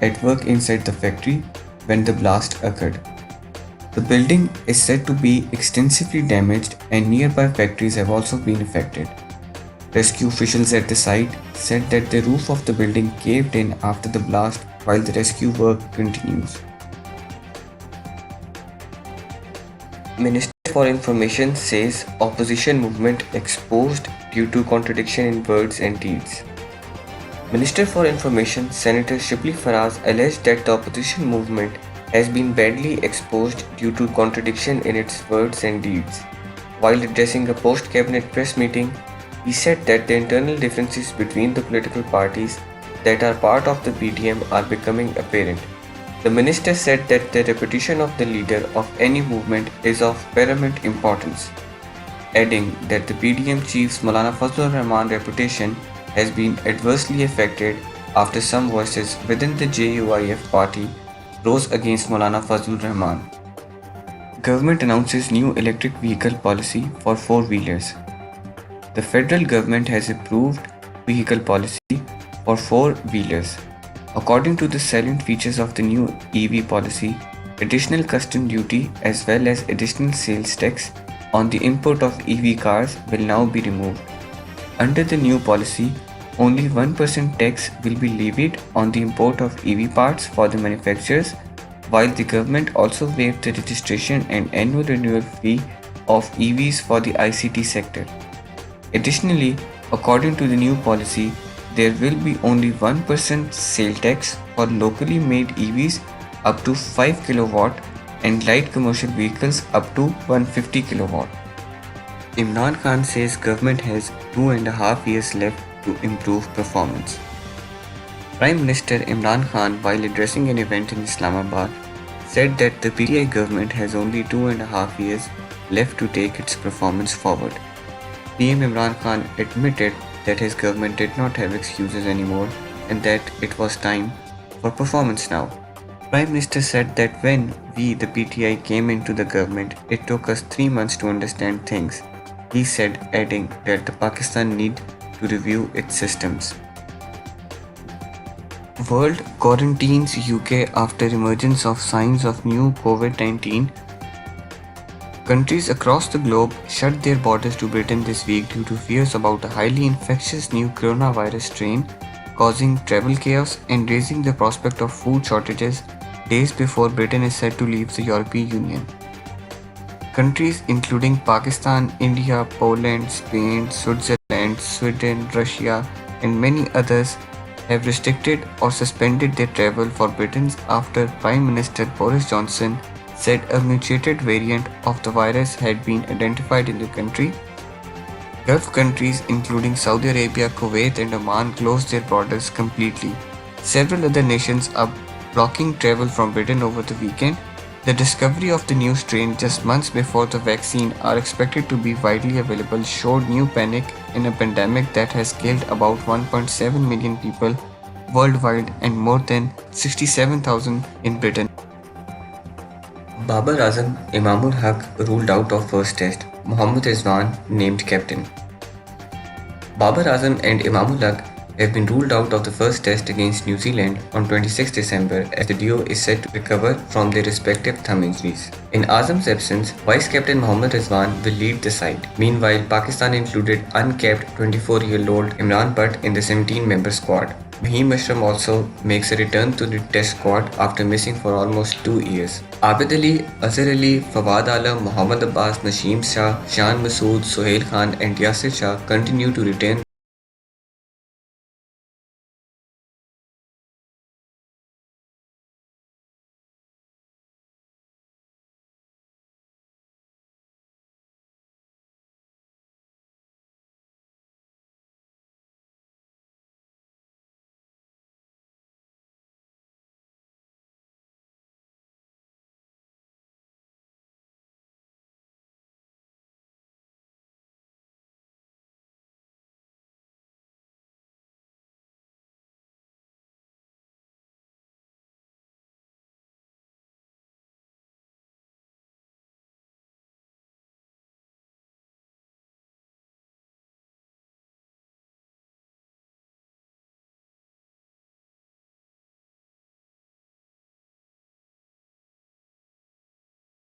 at work inside the factory when the blast occurred. The building is said to be extensively damaged and nearby factories have also been affected. Rescue officials at the site said that the roof of the building caved in after the blast while the rescue work continues. Minister for Information says opposition movement exposed due to contradiction in words and deeds. Minister for Information Senator Shibli Faraz alleged that the opposition movement has been badly exposed due to contradiction in its words and deeds. While addressing a post-cabinet press meeting, he said that the internal differences between the political parties that are part of the PDM are becoming apparent. The minister said that the reputation of the leader of any movement is of paramount importance, adding that the PDM chief's Maulana Fazlur Rahman reputation has been adversely affected after some voices within the JUIF party rose against Maulana Fazlur Rahman. Government announces new electric vehicle policy for four-wheelers. The federal government has approved vehicle policy for four-wheelers. According to the salient features of the new EV policy, additional custom duty as well as additional sales tax on the import of EV cars will now be removed. Under the new policy, only 1% tax will be levied on the import of EV parts for the manufacturers, while the government also waived the registration and annual renewal fee of EVs for the ICT sector. Additionally, according to the new policy, there will be only 1% sale tax for locally made EVs up to 5 kW and light commercial vehicles up to 150 kW. Imran Khan says government has 2.5 years left to improve performance. Prime Minister Imran Khan, while addressing an event in Islamabad, said that the PTI government has only 2.5 years left to take its performance forward. PM Imran Khan admitted that his government did not have excuses anymore and that it was time for performance now. Prime Minister said that when we, the PTI, came into the government, it took us 3 months to understand things. He said, adding that the Pakistan need to review its systems. World quarantines UK after emergence of signs of new COVID-19. Countries across the globe shut their borders to Britain this week due to fears about a highly infectious new coronavirus strain causing travel chaos and raising the prospect of food shortages days before Britain is set to leave the European Union. Countries including Pakistan, India, Poland, Spain, Switzerland, Sweden, Russia, and many others have restricted or suspended their travel for Britain after Prime Minister Boris Johnson said a mutated variant of the virus had been identified in the country. Gulf countries including Saudi Arabia, Kuwait, and Oman closed their borders completely. Several other nations are blocking travel from Britain over the weekend. The discovery of the new strain just months before the vaccine are expected to be widely available showed new panic in a pandemic that has killed about 1.7 million people worldwide and more than 67,000 in Britain. Babar Azam Imamul Haq ruled out of first test. Mohammad Rizwan named captain. Babar Azam and Imamul Haq have been ruled out of the first test against New Zealand on 26 December as the duo is set to recover from their respective thumb injuries. In Azam's absence, Vice-Captain Mohammad Rizwan will lead the side. Meanwhile, Pakistan included uncapped 24-year-old Imran Butt in the 17-member squad. Waheem Ashram also makes a return to the test squad after missing for almost 2 years. Abid Ali, Azhar Ali, Fawad Alam, Mohammad Abbas, Naseem Shah, Shan Masood, Sohail Khan and Yasir Shah continue to retain